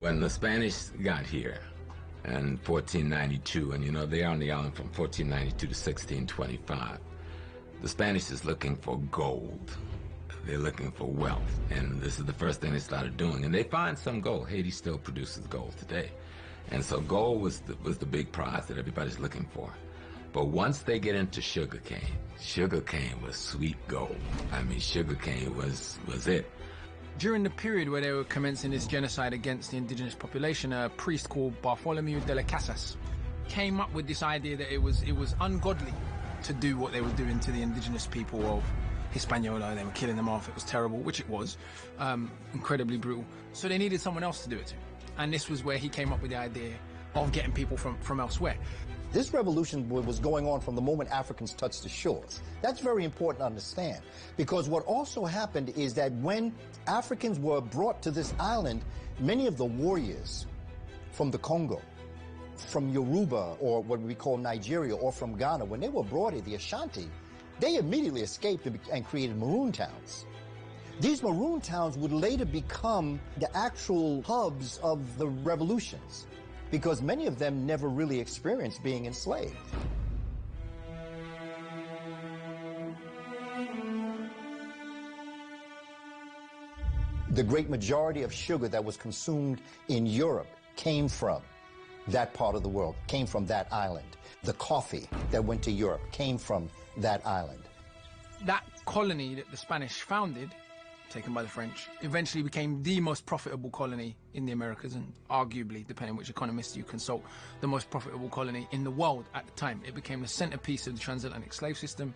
When the Spanish got here in 1492, and you know, they are on the island from 1492 to 1625, the Spanish is looking for gold. They're looking for wealth, and this is the first thing they started doing. And they find some gold. Haiti still produces gold today. And so gold was the big prize that everybody's looking for. But once they get into sugarcane was sweet gold. I mean, sugarcane was it. During the period where they were commencing this genocide against the indigenous population, a priest called Bartholomew de las Casas came up with this idea that it was ungodly to do what they were doing to the indigenous people of Hispaniola. They were killing them off. It was terrible, which it was, incredibly brutal. So they needed someone else to do it to. And this was where he came up with the idea of getting people from elsewhere. This revolution was going on from the moment Africans touched the shores. That's very important to understand, because what also happened is that when Africans were brought to this island, many of the warriors from the Congo, from Yoruba, or what we call Nigeria, or from Ghana, when they were brought here, the Ashanti, they immediately escaped and created maroon towns. These maroon towns would later become the actual hubs of the revolutions, because many of them never really experienced being enslaved. The great majority of sugar that was consumed in Europe came from that part of the world, came from that island. The coffee that went to Europe came from that island. That colony that the Spanish founded, taken by the French, eventually became the most profitable colony in the Americas, and arguably, depending on which economist you consult, the most profitable colony in the world at the time. It became the centerpiece of the transatlantic slave system.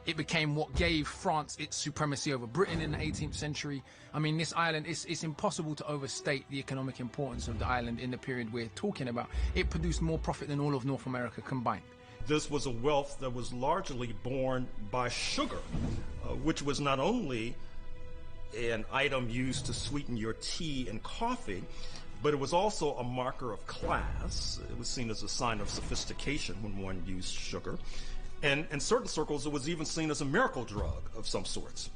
It became what gave France its supremacy over Britain in the 18th century. I mean, this island, it's impossible to overstate the economic importance of the island in the period we're talking about. It produced more profit than all of North America combined. This was a wealth that was largely borne by sugar, which was not only an item used to sweeten your tea and coffee, but it was also a marker of class. It was seen as a sign of sophistication when one used sugar. And in certain circles, it was even seen as a miracle drug of some sorts.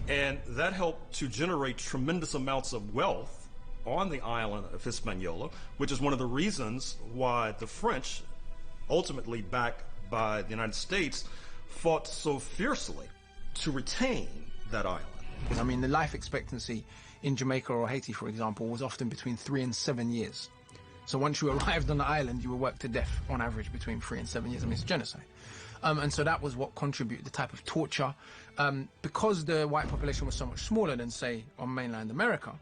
And that helped to generate tremendous amounts of wealth on the island of Hispaniola, which is one of the reasons why the French, ultimately backed by the United States, fought so fiercely to retain that island. I mean, the life expectancy in Jamaica or Haiti, for example, was often between 3 and 7 years. So once you arrived on the island, you were worked to death on average between 3 and 7 years. I mean, it's genocide. And so that was what contributed, the type of torture. Because the white population was so much smaller than, say, on mainland America,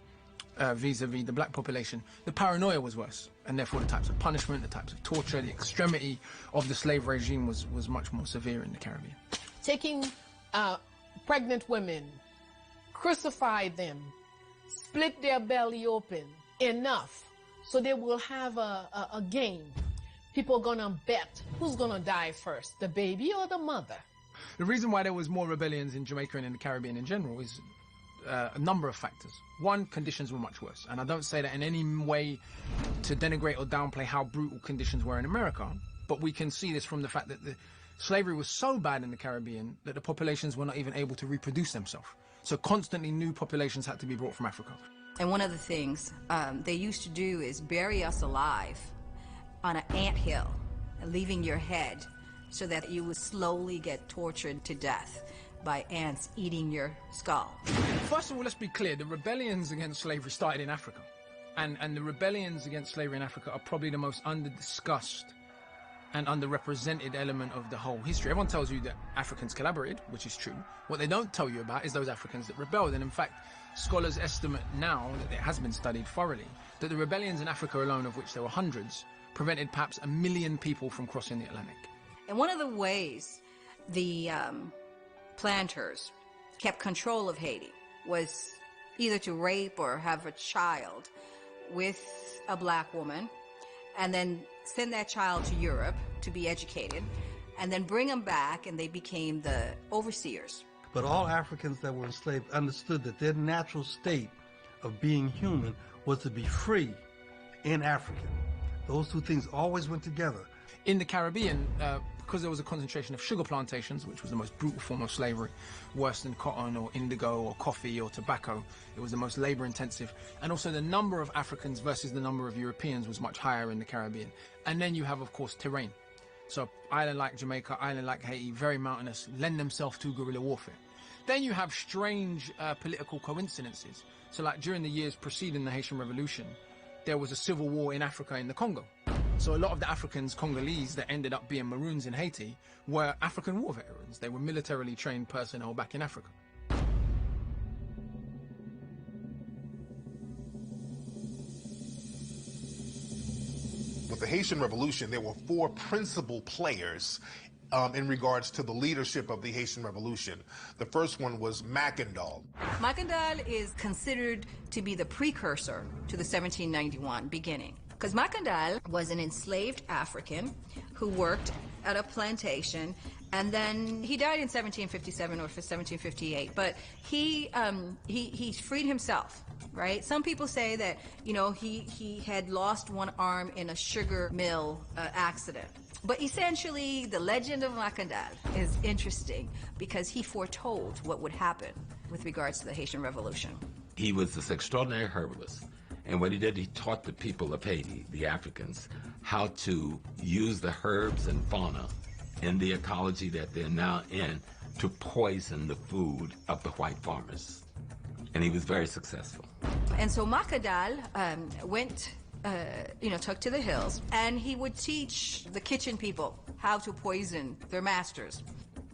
vis-a-vis the black population, the paranoia was worse. And therefore the types of punishment, the types of torture, the extremity of the slave regime was much more severe in the Caribbean. Taking pregnant women, crucify them, split their belly open enough so they will have a game. People are gonna bet who's gonna die first, the baby or the mother. The reason why there was more rebellions in Jamaica and in the Caribbean in general is a number of factors. One, conditions were much worse. And I don't say that in any way to denigrate or downplay how brutal conditions were in America, but we can see this from the fact that the slavery was so bad in the Caribbean that the populations were not even able to reproduce themselves. So constantly new populations had to be brought from Africa. And one of the things they used to do is bury us alive on an anthill, leaving your head so that you would slowly get tortured to death by ants eating your skull. First of all, let's be clear, the rebellions against slavery started in Africa. And the rebellions against slavery in Africa are probably the most under-discussed and underrepresented element of the whole history. Everyone tells you that Africans collaborated, which is true. What they don't tell you about is those Africans that rebelled. And in fact, scholars estimate now, that it has been studied thoroughly, that the rebellions in Africa alone, of which there were hundreds, prevented perhaps 1 million people from crossing the Atlantic. And one of the ways the planters kept control of Haiti was either to rape or have a child with a black woman, and then send that child to Europe to be educated, and then bring them back, and they became the overseers. But all Africans that were enslaved understood that their natural state of being human was to be free in Africa. Those two things always went together. In the Caribbean, because there was a concentration of sugar plantations, which was the most brutal form of slavery, worse than cotton or indigo or coffee or tobacco. It was the most labor intensive. And also the number of Africans versus the number of Europeans was much higher in the Caribbean. And then you have, of course, terrain. So island like Jamaica, island like Haiti, very mountainous, lend themselves to guerrilla warfare. Then you have strange political coincidences. So like during the years preceding the Haitian Revolution, there was a civil war in Africa in the Congo. So a lot of the Africans, Congolese, that ended up being maroons in Haiti were African war veterans. They were militarily trained personnel back in Africa. With the Haitian Revolution, there were 4 principal players in regards to the leadership of the Haitian Revolution. The first one was Mackandal. Mackandal is considered to be the precursor to the 1791 beginning, because Mackandal was an enslaved African who worked at a plantation, and then he died in 1757 or 1758, but he freed himself. Right? Some people say that, you know, he had lost one arm in a sugar mill accident. But essentially, the legend of Mackandal is interesting because he foretold what would happen with regards to the Haitian Revolution. He was this extraordinary herbalist. And what he did, he taught the people of Haiti, the Africans, how to use the herbs and fauna in the ecology that they're now in to poison the food of the white farmers. And he was very successful. And so Mackandal went, took to the hills, and he would teach the kitchen people how to poison their masters.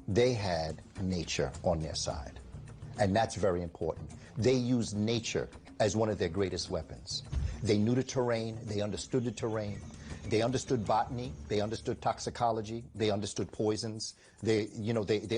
They had nature on their side, and that's very important. They used nature as one of their greatest weapons. They knew the terrain, they understood the terrain, they understood botany, they understood toxicology, they understood poisons, they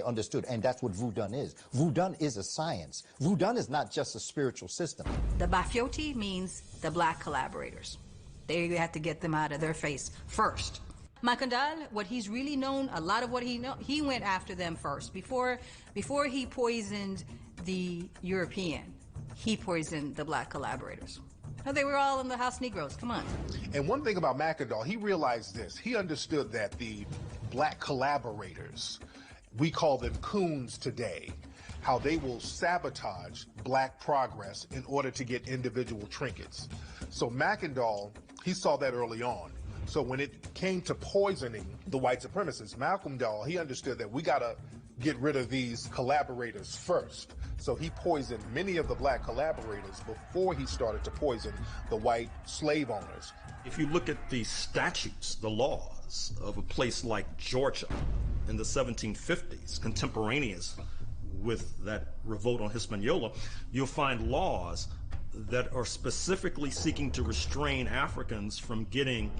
understood, and that's what Voodoo is. Voodoo is a science. Voodoo is not just a spiritual system. The Bafiote means the black collaborators. They had to get them out of their face first. Mackandal, what he's really known, a lot of what he went after them first. Before he poisoned the European, he poisoned the black collaborators. Oh, they were all in the house Negroes, come on. And one thing about Mackandal, he realized this. He understood that the black collaborators, we call them coons today, how they will sabotage black progress in order to get individual trinkets. So Mackandal, he saw that early on. So when it came to poisoning the white supremacists, Mackandal, he understood that we gotta get rid of these collaborators first. So he poisoned many of the black collaborators before he started to poison the white slave owners. If you look at the statutes, the laws of a place like Georgia in the 1750s, contemporaneous with that revolt on Hispaniola, you'll find laws that are specifically seeking to restrain Africans from getting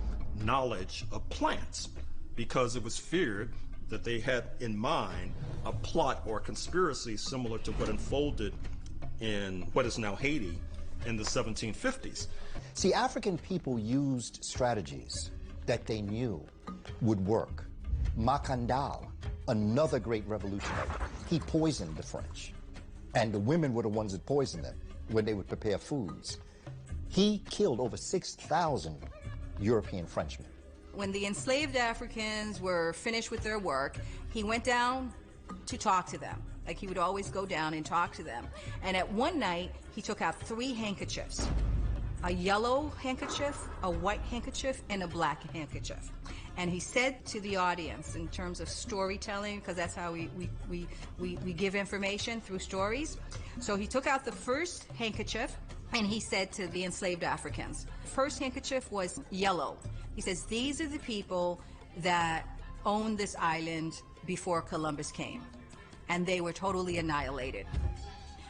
knowledge of plants because it was feared that they had in mind a plot or a conspiracy similar to what unfolded in what is now Haiti in the 1750s. See, African people used strategies that they knew would work. Mackandal, another great revolutionary, he poisoned the French. And the women were the ones that poisoned them when they would prepare foods. He killed over 6,000 European Frenchmen. When the enslaved Africans were finished with their work, he went down to talk to them. Like, he would always go down and talk to them. And at one night, he took out 3 handkerchiefs. A yellow handkerchief, a white handkerchief, and a black handkerchief. And he said to the audience, in terms of storytelling, because that's how we give information through stories. So he took out the first handkerchief, and he said to the enslaved Africans, first handkerchief was yellow. He says, these are the people that owned this island before Columbus came. And they were totally annihilated.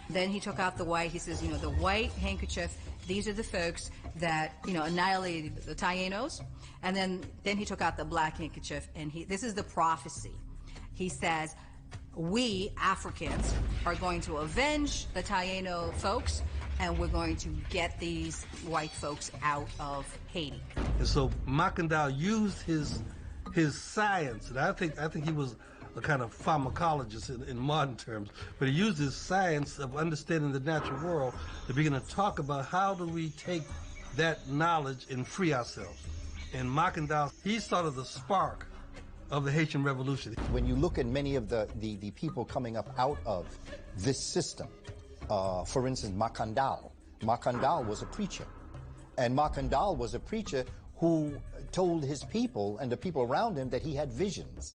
Then he took out the white. He says, the white handkerchief, these are the folks that, annihilated the Tainos. And then he took out the black handkerchief, and this is the prophecy. He says, we, Africans, are going to avenge the Taino folks, and we're going to get these white folks out of Haiti. And so Mackandal used his science, and I think he was a kind of pharmacologist in modern terms, but he used his science of understanding the natural world to begin to talk about how do we take that knowledge and free ourselves. And Mackandal, he's sort of the spark of the Haitian Revolution. When you look at many of the people coming up out of this system, for instance, Mackandal. Mackandal was a preacher. And Mackandal was a preacher who told his people and the people around him that he had visions.